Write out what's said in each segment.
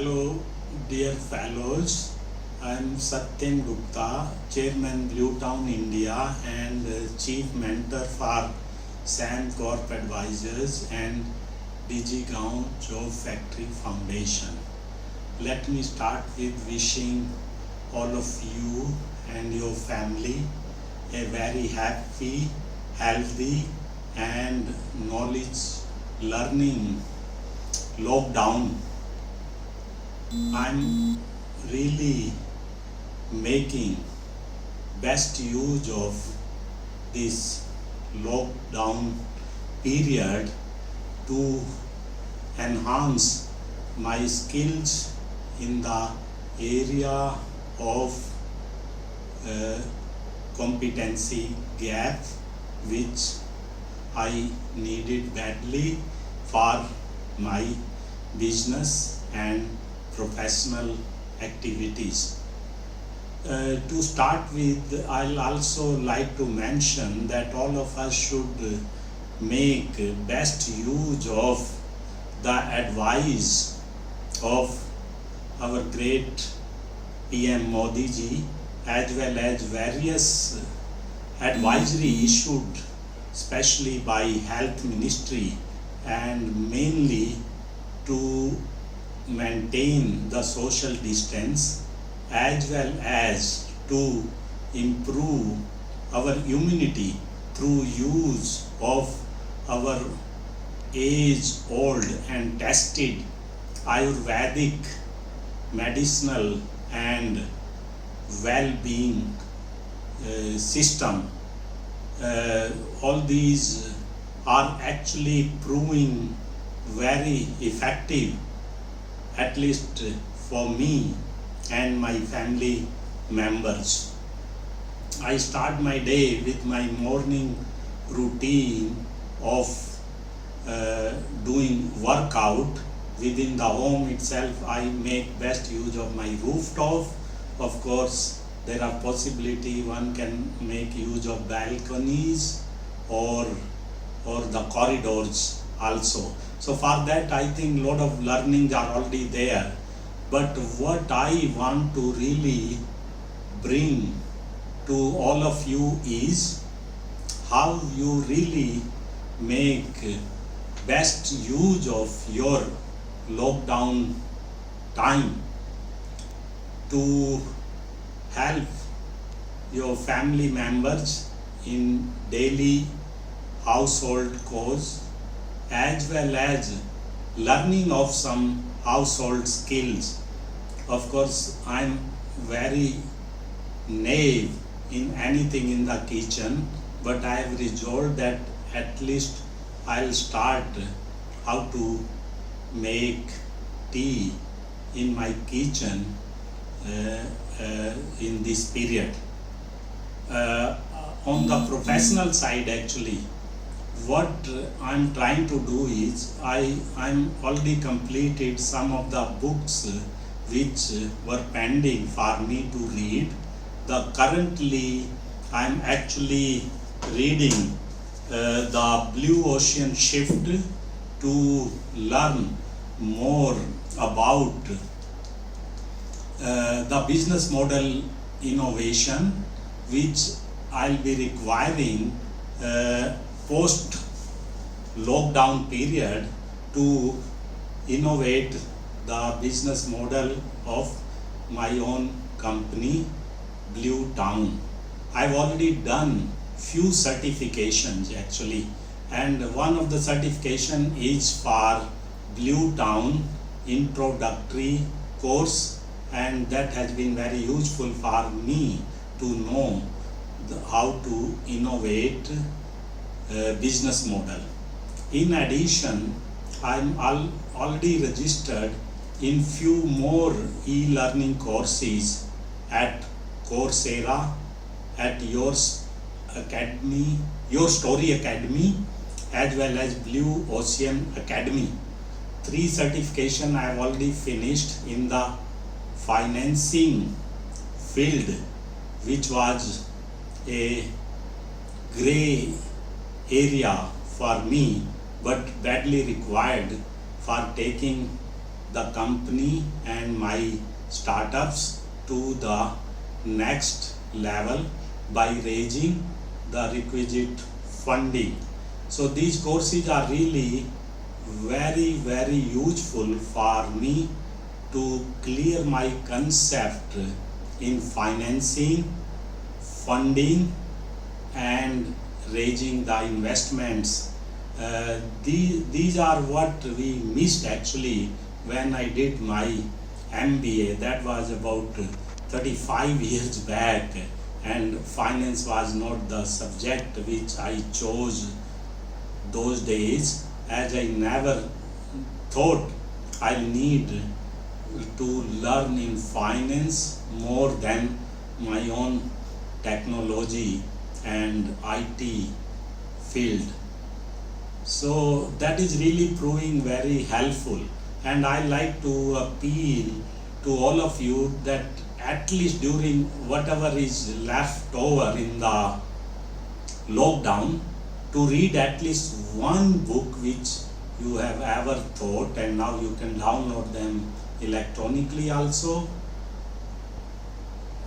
Hello, dear fellows. I'm Satyam Gupta, Chairman Blue Town India and Chief Mentor for SAM Corp Advisors and DigiGaon Job Factory Foundation. Let me start with wishing all of you and your family a very happy, healthy, and knowledge learning lockdown. I'm really making best use of this lockdown period to enhance my skills in the area of competency gap, which I needed badly for my business and professional activities. To start with, I'll also like to mention that all of us should make best use of the advice of our great PM Modi ji, as well as various advisory issued especially by Health Ministry, and mainly to maintain the social distance as well as to improve our immunity through use of our age-old and tested Ayurvedic medicinal and well-being system. All these are actually proving very effective, at least for me and my family members. I start my day with my morning routine of doing workout within the home itself. I make best use of my rooftop. Of course, there are possibility one can make use of balconies or the corridors also. So for that, I think lot of learnings are already there. But what I want to really bring to all of you is how you really make best use of your lockdown time to help your family members in daily household chores, as well as learning of some household skills. Of course, I'm very naive in anything in the kitchen, but I have resolved that at least I'll start how to make tea in my kitchen in this period. On the professional side, actually, what I'm trying to do is I'm already completed some of the books which were pending for me to read. Currently I'm actually reading the Blue Ocean Shift to learn more about the business model innovation, which I'll be requiring post lockdown period to innovate the business model of my own company, Blue Town. I've already done few certifications actually, and one of the certification is for Blue Town introductory course, and that has been very useful for me to know how to innovate business model. In addition, I'm already registered in few more e-learning courses at Coursera, at Your Story Academy, as well as Blue Ocean Academy. 3 certification I have already finished in the financing field, which was a gray area for me, but badly required for taking the company and my startups to the next level by raising the requisite funding. So these courses are really very useful for me to clear my concept in financing, funding and raising the investments. These are what we missed actually when I did my MBA. That was about 35 years back, and finance was not the subject which I chose those days, as I never thought I need to learn in finance more than my own technology and IT field. So that is really proving very helpful, and I like to appeal to all of you that at least during whatever is left over in the lockdown, to read at least one book which you have ever thought, and now you can download them electronically also,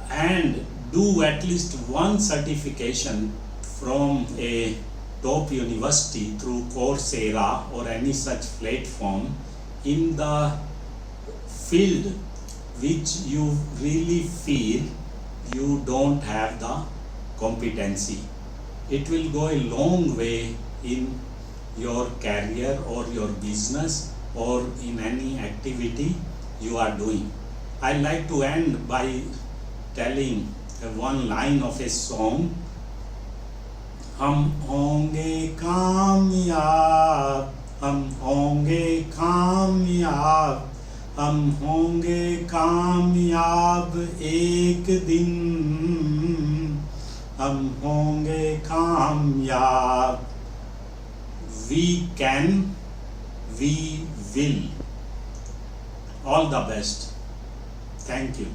and do at least one certification from a top university through Coursera or any such platform in the field which you really feel you don't have the competency. It will go a long way in your career or your business or in any activity you are doing. I like to end by telling one line of a song. हम होंगे कामयाब, हम होंगे कामयाब, हम होंगे कामयाब एक दिन, हम होंगे कामयाब. We can, we will. All the best. Thank you.